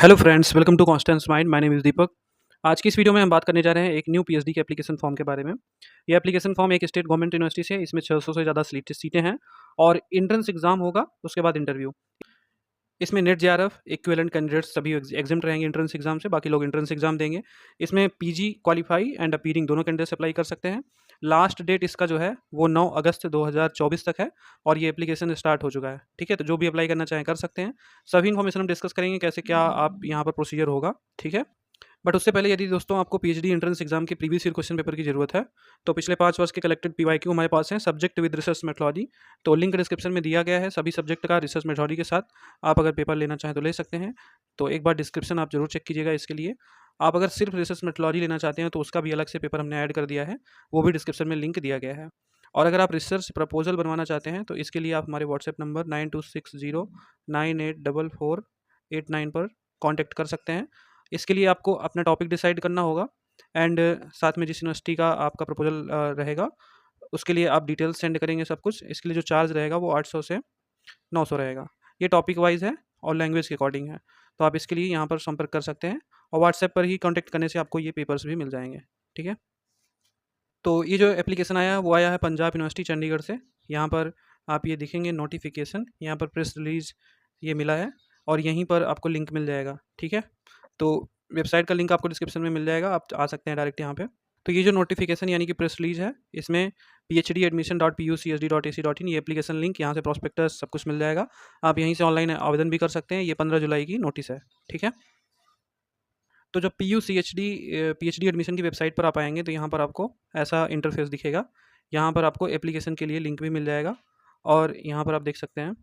Hello friends, welcome to constants mind. My name is Deepak. आज की इस वीडियो में हम बात करने जा रहे हैं एक न्यू पीएचडी के एप्लीकेशन फॉर्म के बारे में। ये एप्लीकेशन फॉर्म एक स्टेट गवर्नमेंट यूनिवर्सिटी से, इसमें 600 से ज़्यादा सीटें हैं और एंट्रेंस एग्जाम होगा, उसके बाद इंटरव्यू। इसमें नेट जेआरएफ इक्विवेलेंट कैंडिडेट्स सभी एग्जाम्ड रहेंगे एंट्रेंस एग्जाम से, बाकी लोग एंट्रेंस एग्जाम देंगे। इसमें पीजी क्वालिफाई एंड अपीयरिंग दोनों कैंडिडेट्स अप्लाई कर सकते हैं। लास्ट डेट इसका जो है वो 9 अगस्त 2024 तक है और ये एप्लीकेशन स्टार्ट हो चुका है। ठीक है, तो जो भी अप्लाई करना चाहें कर सकते हैं। सभी इन्फॉर्मेशन हम डिस्कस करेंगे, कैसे क्या आप यहाँ पर प्रोसीजर होगा। ठीक है, बट उससे पहले यदि दोस्तों आपको पीएचडी एंट्रेंस एग्जाम के प्रीवियस ईयर क्वेश्चन पेपर की जरूरत है, तो पिछले 5 वर्ष के कलेक्टेड पीवाईक्यू हमारे पास हैं, सब्जेक्ट विद रिसर्च मेथोलॉजी। तो लिंक डिस्क्रिप्शन में दिया गया है सभी सब्जेक्ट का रिसर्च मेथोलॉजी के साथ। आप अगर पेपर लेना चाहें तो ले सकते हैं। तो एक बार डिस्क्रिप्शन आप जरूर चेक कीजिएगा इसके लिए। आप अगर सिर्फ रिसर्च मेथोलॉजी लेना चाहते हैं तो उसका भी अलग से पेपर हमने ऐड कर दिया है, वो भी डिस्क्रिप्शन में लिंक दिया गया है। और अगर आप रिसर्च प्रपोजल बनवाना चाहते हैं तो इसके लिए आप हमारे व्हाट्सएप नंबर 9260984489 पर कॉन्टैक्ट कर सकते हैं। इसके लिए आपको अपना टॉपिक डिसाइड करना होगा एंड साथ में जिस यूनिवर्सिटी का आपका प्रपोजल रहेगा उसके लिए आप डिटेल्स सेंड करेंगे सब कुछ। इसके लिए जो चार्ज रहेगा वो 800 से 900 रहेगा। ये टॉपिक वाइज है और लैंग्वेज के अकॉर्डिंग है। तो आप इसके लिए यहाँ पर संपर्क कर सकते हैं और व्हाट्सएप पर ही कॉन्टैक्ट करने से आपको ये पेपर्स भी मिल जाएंगे। ठीक है, तो ये जो एप्लीकेशन आया है वो आया है पंजाब यूनिवर्सिटी चंडीगढ़ से। यहाँ पर आप ये दिखेंगे नोटिफिकेशन, यहाँ पर प्रेस रिलीज ये मिला है और यहीं पर आपको लिंक मिल जाएगा। ठीक है, तो वेबसाइट का लिंक आपको डिस्क्रिप्शन में मिल जाएगा, आप आ सकते हैं डायरेक्ट यहाँ पे। तो ये जो नोटिफिकेशन यानी कि प्रेस रिलीज है, इसमें phd.admission.pucsd.ac.in ये एप्लीकेशन लिंक, यहाँ से प्रॉस्पेक्टस सब कुछ मिल जाएगा। आप यहीं से ऑनलाइन आवेदन भी कर सकते हैं। ये 15 जुलाई की नोटिस है। ठीक है, तो जब पीएचडी एडमिशन की वेबसाइट पर आप आएंगे तो यहाँ पर आपको ऐसा इंटरफेस दिखेगा। यहाँ पर आपको एप्लीकेशन के लिए लिंक भी मिल जाएगा और यहाँ पर आप देख सकते हैं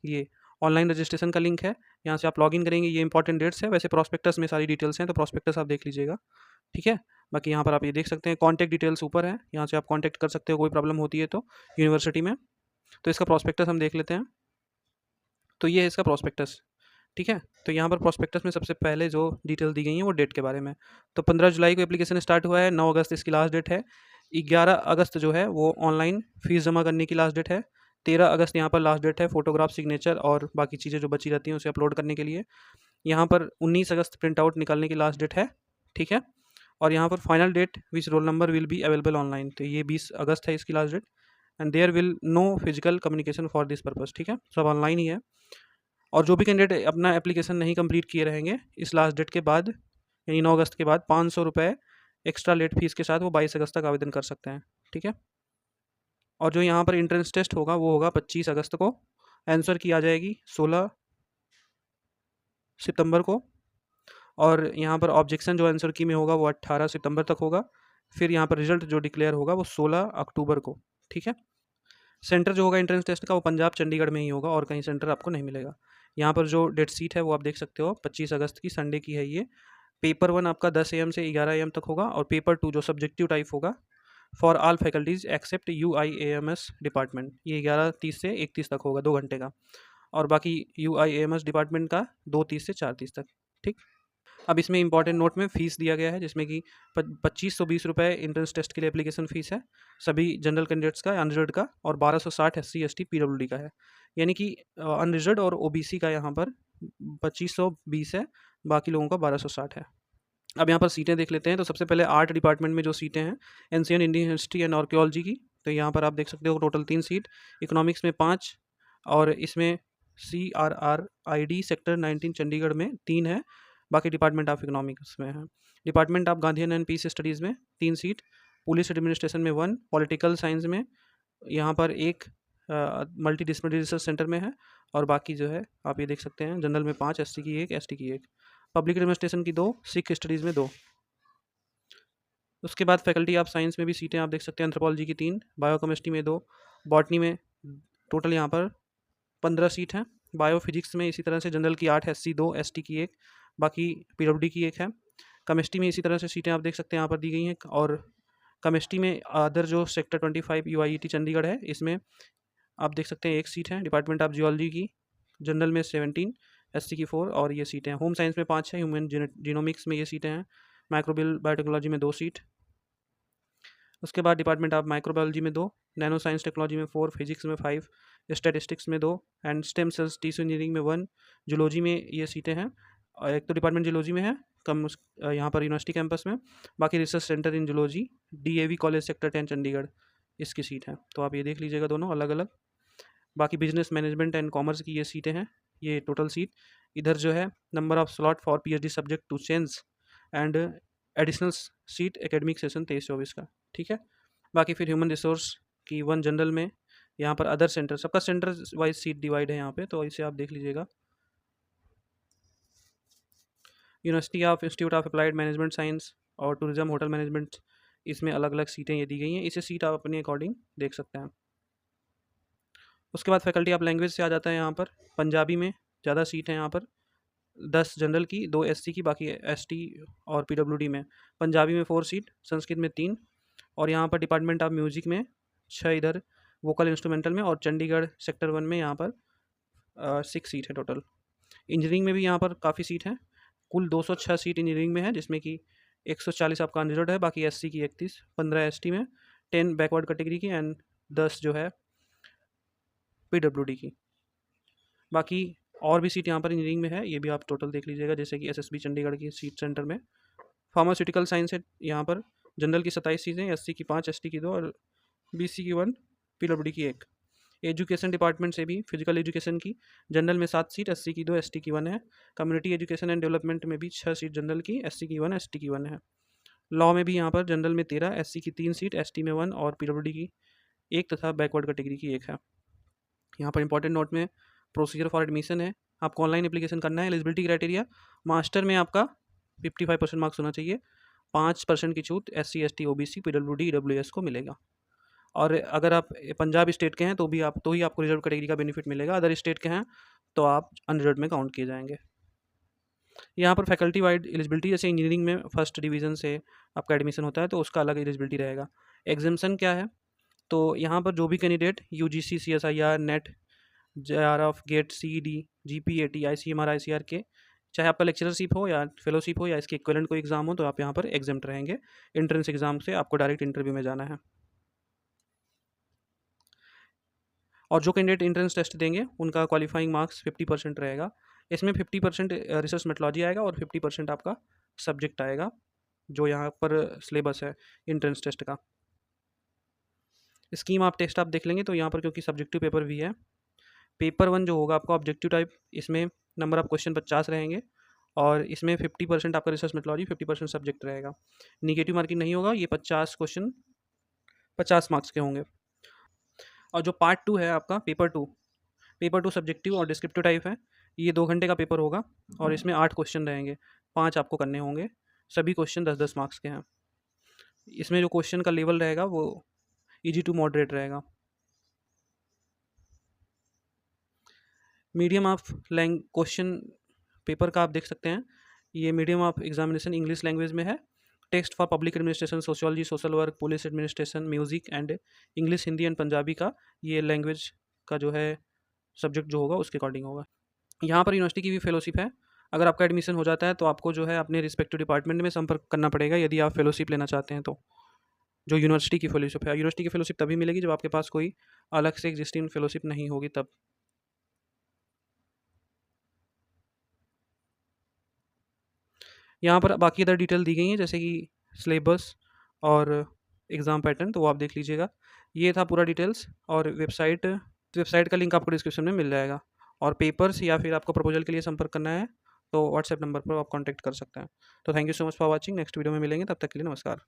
ये ऑनलाइन रजिस्ट्रेशन का लिंक है। यहाँ से आप लॉगिन करेंगे, ये इंपॉर्टेंट डेट्स है। वैसे प्रॉस्पेक्टस में सारी डिटेल्स हैं, तो प्रॉस्पेक्टस आप देख लीजिएगा। ठीक है, बाकी यहाँ पर आप ये देख सकते हैं कॉन्टैक्ट डिटेल्स ऊपर है, यहाँ से आप कॉन्टैक्ट कर सकते हो कोई प्रॉब्लम होती है तो यूनिवर्सिटी में। तो इसका प्रॉस्पेक्टस हम देख लेते हैं। तो ये है इसका प्रॉस्पेक्टस। ठीक है, तो यहाँ पर प्रॉस्पेक्टस में सबसे पहले जो डिटेल दी गई हैं वो डेट के बारे में। तो 15 जुलाई को एप्लीकेशन स्टार्ट हुआ है, 9 अगस्त इसकी लास्ट डेट है। 11 अगस्त जो है वो ऑनलाइन फ़ीस जमा करने की लास्ट डेट है। 13 अगस्त यहाँ पर लास्ट डेट है फ़ोटोग्राफ, सिग्नेचर और बाकी चीज़ें जो बची रहती हैं उसे अपलोड करने के लिए। यहाँ पर 19 अगस्त प्रिंट आउट निकालने की लास्ट डेट है। ठीक है, और यहाँ पर final date which roll number will be available online, तो ये 20 अगस्त है इसकी last date. And there will no physical communication for this purpose. ठीक है, सब ऑनलाइन ही है। और जो भी कैंडिडेट अपना एप्लीकेशन नहीं कंप्लीट किए रहेंगे इस लास्ट डेट के बाद, यानी 9 अगस्त के बाद, 500 रुपये एक्स्ट्रा लेट फीस के साथ वो 22 अगस्त तक आवेदन कर सकते हैं। ठीक है, और जो यहाँ पर इंट्रेंस टेस्ट होगा वो होगा 25 अगस्त को। आंसर की आ जाएगी 16 सितंबर को। और यहाँ पर ऑब्जेक्शन जो आंसर की में होगा वो 18 सितंबर तक होगा। फिर यहाँ पर रिजल्ट जो डिक्लेयर होगा वो 16 अक्टूबर को। ठीक है, सेंटर जो होगा एंट्रेंस टेस्ट का वो पंजाब चंडीगढ़ में ही होगा और कहीं सेंटर आपको नहीं मिलेगा। यहाँ पर जो डेट सीट है वो आप देख सकते हो, 25 अगस्त की संडे की है ये। पेपर 1 आपका 10 AM से 11 AM तक होगा और पेपर 2 जो सब्जेक्टिव टाइप होगा for all faculties except UIAMS department, ये 11:30 से 1:30 तक होगा, 2 घंटे का। और बाकी UIAMS डिपार्टमेंट का 2:30 से 4:30 तक। ठीक, अब इसमें इंपॉर्टेंट नोट में फ़ीस दिया गया है जिसमें कि 2520 एंट्रेंस टेस्ट के लिए एप्लीकेशन फ़ीस है सभी जनरल कैंडिडेट्स का, अनरिजर्व का, और 1260 SC ST PWD का है। यानी कि अनरिजर्व और OBC का यहाँ पर 2520 है, बाकी लोगों का 1260 है। अब यहाँ पर सीटें देख लेते हैं। तो सबसे पहले आर्ट डिपार्टमेंट में जो सीटें हैं, ancient Indian history and archaeology की, तो यहाँ पर आप देख सकते हो टोटल 3 सीट। इकोनॉमिक्स में 5 और इसमें CRRID सेक्टर 19 चंडीगढ़ में 3 है। बाकी डिपार्टमेंट ऑफ इकोनॉमिक्स में है। Department of Gandhian and peace studies में 3 सीट। पुलिस एडमिनिस्ट्रेशन में 1, पॉलिटिकल साइंस में यहाँ पर 1 मल्टी डिसिप्लिनरी रिसर्च सेंटर में है। और बाकी जो है आप ये देख सकते हैं, जनरल में 5, SC की 1, ST की 1, पब्लिक एडमिनिस्ट्रेशन की 2, सिख स्टडीज़ में 2। उसके बाद फैकल्टी ऑफ साइंस में भी सीटें आप देख सकते हैं, एंथ्रोपोलॉजी की 3, बायोकेमिस्ट्री में 2, बॉटनी में टोटल यहाँ पर 15 सीट हैं। बायोफिजिक्स में इसी तरह से जनरल की 8, SC 2, ST की 1, बाकी PWD की 1 है। केमिस्ट्री में इसी तरह से सीटें आप देख सकते हैं यहाँ पर दी गई हैं। और केमिस्ट्री में अदर जो सेक्टर 25 UIET चंडीगढ़ है, इसमें आप देख सकते हैं 1 सीट है। डिपार्टमेंट ऑफ जियोलॉजी की जनरल में 17, SC की 4 और ये सीटें हैं। होम साइंस में 5 है, ह्यूमन जीनोमिक्स में ये सीटें हैं। माइक्रोबियल बायोटेक्नोलॉजी में 2 सीट। उसके बाद डिपार्टमेंट ऑफ माइक्रोबायोलॉजी में 2, नैनो साइंस टेक्नोलॉजी में 4, फिजिक्स में 5, स्टैटिस्टिक्स में 2 and stem cells tissue engineering में 1। जूलॉजी में ये सीटें हैं एक तो डिपार्टमेंट जियोलॉजी में है, यहाँ पर यूनिवर्सिटी कैंपस में। बाकी रिसर्च सेंटर इन geology, DAV college sector 10 Chandigarh, इसकी सीट है। तो आप ये देख लीजिएगा दोनों अलग अलग। बाकी बिजनेस मैनेजमेंट एंड कॉमर्स की ये सीटें हैं, ये टोटल सीट। इधर जो है number of slot for PhD subject to change and additional seat academic session 23-24 का, ठीक है। बाकी फिर ह्यूमन रिसोर्स की 1 जनरल में, यहाँ पर अदर सेंटर, सबका सेंटर वाइज सीट डिवाइड है यहाँ पे, तो इसे आप देख लीजिएगा। University of institute of applied management science और टूरिज्म होटल मैनेजमेंट, इसमें अलग अलग सीटें ये दी गई हैं। इसे सीट आप अपने अकॉर्डिंग देख सकते हैं। उसके बाद फैकल्टी ऑफ लैंग्वेज से आ जाता है यहाँ पर। पंजाबी में ज़्यादा सीट है यहाँ पर, 10 जनरल की, 2 एससी की, बाकी एसटी और पीडब्ल्यूडी में। पंजाबी में 4 सीट, संस्कृत में 3, और यहाँ पर डिपार्टमेंट ऑफ म्यूजिक में 6 इधर वोकल इंस्ट्रूमेंटल में, और चंडीगढ़ सेक्टर 1 में यहाँ पर 6 सीट है टोटल। इंजीनियरिंग में भी यहाँ पर काफ़ी सीट हैं, कुल 206 सीट इंजीनियरिंग में है, जिसमें कि 140 आपका अनरिजर्व्ड है, बाकी एससी की 31, 15 एसटी में, 10 बैकवर्ड कैटेगरी की, एंड 10 जो है पीडब्ल्यूडी की। बाकी और भी सीट यहाँ पर इंजीनियरिंग में है, ये भी आप टोटल देख लीजिएगा, जैसे कि एसएसबी चंडीगढ़ की सीट सेंटर में। फार्मास्यूटिकल साइंस है यहाँ पर, जनरल की 27 सीटें, एससी की 5, एसटी की 2, और बीसी की 1, पीडब्ल्यूडी की 1। एजुकेशन डिपार्टमेंट से भी फिजिकल एजुकेशन की जनरल में 7 सीट, एससी की 2, एसटी की 1 है। कम्युनिटी एजुकेशन एंड डेवलपमेंट में भी 6 सीट जनरल की, एससी की 1, एसटी की 1 है। लॉ में भी यहाँ पर जनरल में 13, एससी की 3 सीट, एसटी में 1, और पीडब्ल्यूडी की 1 तथा बैकवर्ड कैटेगरी की 1 है। यहाँ पर इंपॉर्टेंट नोट में प्रोसीजर फॉर एडमिशन है, आपको ऑनलाइन एप्लीकेशन करना है। एलिजिबिलिटी क्राइटेरिया, मास्टर में आपका 55% मार्क्स होना चाहिए, 5% की छूट SC, ST, OBC, PWD, EWS को मिलेगा। और अगर आप पंजाब स्टेट के हैं तो ही आपको रिजर्व कैटेगरी का बेनिफिट मिलेगा। अदर स्टेट के हैं तो आप अनरिजर्व में काउंट किए जाएंगे। यहाँ पर फैकल्टी वाइड एलिजिबिलिटी, जैसे इंजीनियरिंग में फर्स्ट डिवीज़न से आपका एडमिशन होता है तो उसका अलग एलिजिबिलिटी रहेगा। एग्जामेशन क्या है, तो यहाँ पर जो भी candidate UGC, CSIR, NET, JRF, GATE, CED, GPAT, ICMR, ICR के, चाहे आपका लेक्चरशिप हो या फेलोशिप हो या इसके इक्विवेलेंट कोई एग्जाम हो, तो आप यहाँ पर एग्जाम्प्ट रहेंगे। एंट्रेंस एग्जाम से आपको डायरेक्ट इंटरव्यू में जाना है। और जो कैंडिडेट एंट्रेंस टेस्ट देंगे उनका क्वालिफाइंग मार्क्स 50% रहेगा। इसमें 50% रिसर्च मेथोलॉजी आएगा और 50% आपका सब्जेक्ट आएगा, जो यहाँ पर सिलेबस है एंट्रेंस टेस्ट का। स्कीम आप टेस्ट आप देख लेंगे तो यहाँ पर, क्योंकि सब्जेक्टिव पेपर भी है, पेपर 1 जो होगा आपका ऑब्जेक्टिव टाइप, इसमें नंबर ऑफ क्वेश्चन 50 रहेंगे, और इसमें 50% आपका रिसर्च मेथोलॉजी, 50% सब्जेक्ट रहेगा। निगेटिव मार्किंग नहीं होगा, ये 50 क्वेश्चन 50 मार्क्स के होंगे। और जो पार्ट 2 है आपका, पेपर 2 सब्जेक्टिव और डिस्क्रिप्टिव टाइप है, ये 2 घंटे का पेपर होगा, और इसमें 8 क्वेश्चन रहेंगे, 5 आपको करने होंगे, सभी क्वेश्चन 10-10 मार्क्स के हैं। इसमें जो क्वेश्चन का लेवल रहेगा वो ईजी टू मॉडरेट रहेगा। मीडियम ऑफ क्वेश्चन पेपर का आप देख सकते हैं, ये medium of examination English language में है। Text for public administration, sociology, social work, police administration, music and English, Hindi and Punjabi का ये लैंग्वेज का जो है सब्जेक्ट जो होगा उसके अकॉर्डिंग होगा। यहाँ पर यूनिवर्सिटी की भी फेलोशिप है। अगर आपका एडमिशन हो जाता है तो आपको जो है अपने रिस्पेक्टिव डिपार्टमेंट में संपर्क करना पड़ेगा, यदि आप फेलोशिप लेना चाहते हैं तो। जो यूनिवर्सिटी की फेलोशिप है, यूनिवर्सिटी की फेलोशिप तभी मिलेगी जब आपके पास कोई अलग से एग्जिस्टिंग फेलोशिप नहीं होगी तब। यहाँ पर बाकी अदर डिटेल दी गई हैं, जैसे कि सिलेबस और एग्ज़ाम पैटर्न, तो वो आप देख लीजिएगा। ये था पूरा डिटेल्स, और वेबसाइट का लिंक आपको डिस्क्रिप्शन में मिल जाएगा। और पेपर्स या फिर आपको प्रपोजल के लिए संपर्क करना है तो व्हाट्सएप नंबर पर आप कॉन्टैक्ट कर सकते हैं। तो thank you so much for watching. Next video में मिलेंगे, तब तक के लिए नमस्कार।